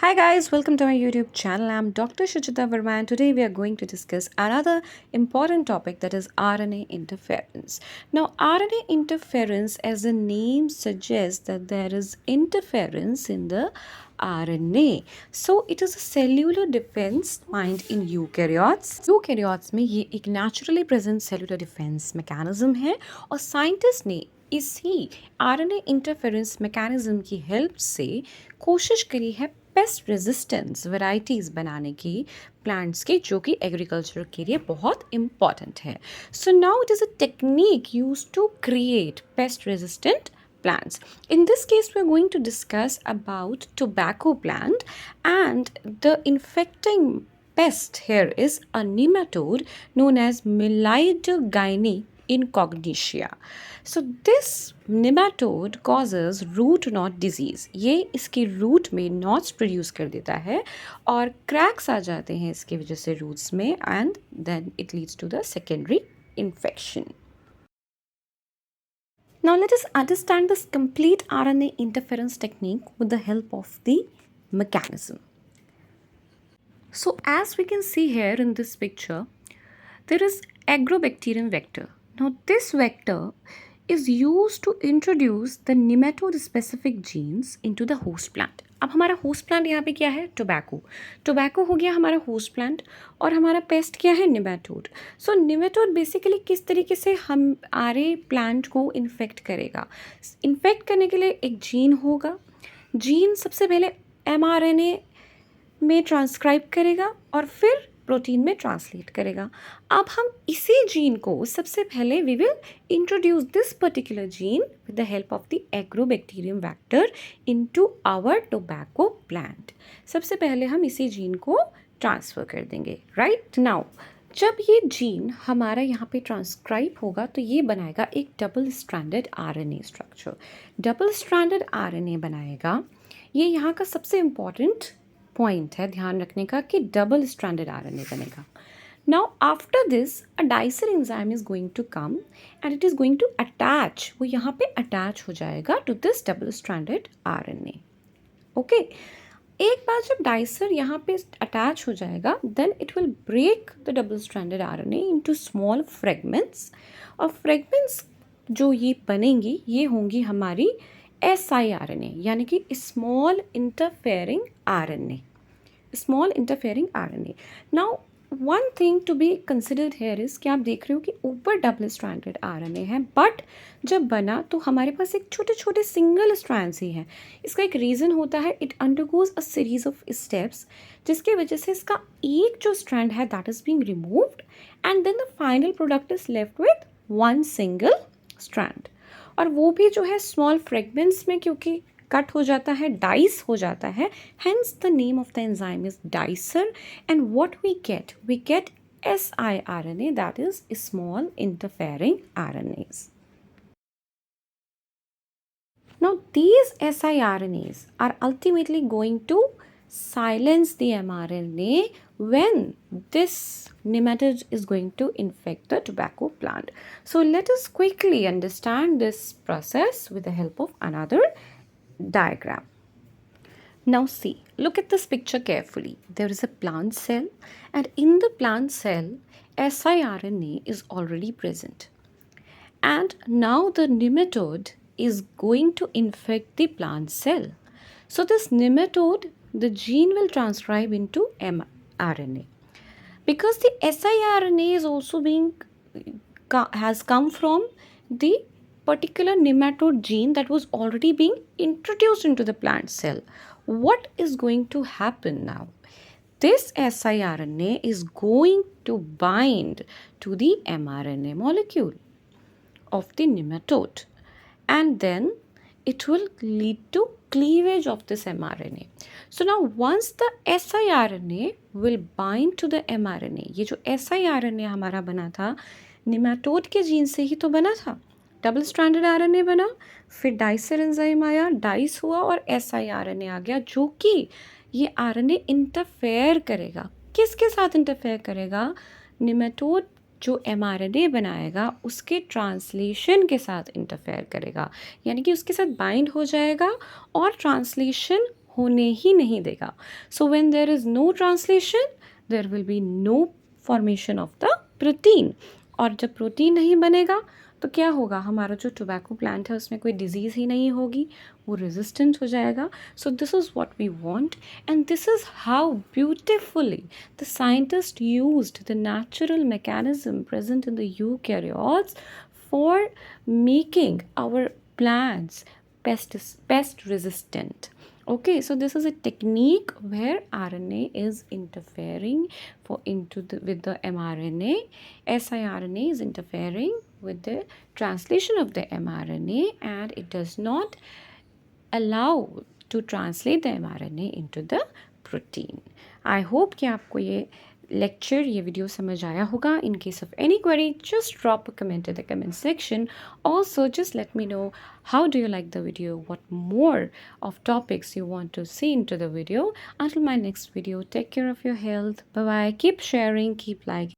Hi guys, welcome to my YouTube channel. I'm Dr. Shuchita Verma and today we are going to discuss another important topic, that is RNA interference. Now RNA interference, as the name suggests, that there is interference in the RNA. So it is a cellular defense found in eukaryotes. Eukaryotes में ये एक naturally present cellular defense mechanism है और scientist ने इसी RNA interference mechanism की help से कोशिश करी है पेस्ट रेजिस्टेंस वैरायटीज़ बनाने की प्लांट्स की, जो कि एग्रीकल्चर के लिए बहुत इम्पॉर्टेंट है. So now it is a technique use to create pest resistant plants. In this case, we are going to discuss about tobacco plant, and the infecting pest here is a nematode known as Melidogyne incognitia. So this nematode causes root knot disease. ये इसकी root में knots produce कर देता है और cracks आ जाते हैं इसकी वजह से रूट्स में, and then it leads to the secondary infection. Now let us understand this complete RNA interference technique with the help of the mechanism. So as we can see here in this picture, there is agrobacterium vector. Now this vector is used to introduce the nematode specific genes into the host plant. अब हमारा host plant यहाँ पे क्या है? Tobacco हो गया हमारा host plant, और हमारा पेस्ट क्या है? निमेटोड. सो निमेटोड बेसिकली किस तरीके से हमारे प्लांट को इन्फेक्ट करेगा? इन्फेक्ट करने के लिए एक जीन होगा. जीन सबसे पहले mRNA में ट्रांसक्राइब करेगा और फिर प्रोटीन में ट्रांसलेट करेगा. अब हम इसी जीन को सबसे पहले we will introduce this particular gene with the help of the agrobacterium vector into our tobacco plant. सबसे पहले हम इसी जीन को ट्रांसफ़र कर देंगे. राइट नाउ जब ये जीन हमारा यहाँ पे ट्रांसक्राइब होगा तो ये बनाएगा एक double stranded RNA structure. Double stranded RNA बनाएगा. ये यहाँ का सबसे इम्पॉर्टेंट पॉइंट है ध्यान रखने का कि डबल स्ट्रैंडेड आरएनए बनेगा. Now after this a dicer enzyme is going to come and it is going to attach. वो यहाँ पे अटैच हो जाएगा to this double stranded RNA. Okay, एक बार जब डाइसर यहाँ पे अटैच हो जाएगा, then it will break the double stranded RNA into small fragments. और फ्रेगमेंट्स जो ये बनेंगी ये होंगी हमारी siRNA, यानी कि small interfering RNA. Small interfering RNA. Now one thing to be considered here is कि आप देख रहे हो कि ऊपर डबल स्ट्रैंडेड RNA है, बट जब बना तो हमारे पास एक छोटे छोटे सिंगल स्ट्रैंड्स ही हैं. इसका एक रीज़न होता है, it undergoes a series of steps, जिसकी वजह से इसका एक जो स्ट्रैंड है that is being removed and then the final product is left with one single strand. और वो भी जो है स्मॉल फ्रेगमेंट्स में क्योंकि कट हो जाता है, डाइस हो जाता है, hence the name of the enzyme is dicer. And what we get siRNA, that is small interfering RNAs. Now these siRNAs are ultimately going to silence the mRNA when this nematode is going to infect the tobacco plant. So let us quickly understand this process with the help of another diagram. Now see, look at this picture carefully. There is a plant cell, and in the plant cell siRNA is already present, and now the nematode is going to infect the plant cell. So this nematode, the gene will transcribe into mRNA. Because the siRNA is also has come from the particular nematode gene that was already being introduced into the plant cell. What is going to happen now? This siRNA is going to bind to the mRNA molecule of the nematode, and then it will lead to cleavage of this mRNA. So now once the siRNA will bind to the mRNA, ये जो siRNA हमारा बना था nematode के gene से ही तो बना था. डबल स्ट्रैंडेड RNA बना, फिर डाइसर एंजाइम आया, डाइस हुआ और siRNA आ गया, जो कि ये RNA इंटरफेयर करेगा. किसके साथ इंटरफेयर करेगा? निमेटोड जो mRNA बनाएगा उसके ट्रांसलेशन के साथ इंटरफेयर करेगा, यानी कि उसके साथ बाइंड हो जाएगा और ट्रांसलेशन होने ही नहीं देगा. So when there is no translation, there will be no formation of the protein. और जब प्रोटीन नहीं बनेगा तो क्या होगा, हमारा जो टोबैको प्लांट है उसमें कोई डिजीज़ ही नहीं होगी, वो रेजिस्टेंट हो जाएगा. So this is what we want, and this is how beautifully the scientist used the natural mechanism present in the eukaryotes for making our plants pest resistant. Okay, so this is a technique where RNA is interfering with the mRNA. siRNA is interfering with the translation of the mRNA, and it does not allow to translate the mRNA into the protein. I hope कि आपको ये lecture, ये video समझ आया होगा. In case of any query, just drop a comment in the comment section. Also, just let me know how do you like the video, what more of topics you want to see into the video. Until my next video, take care of your health. Bye bye. Keep sharing, keep liking.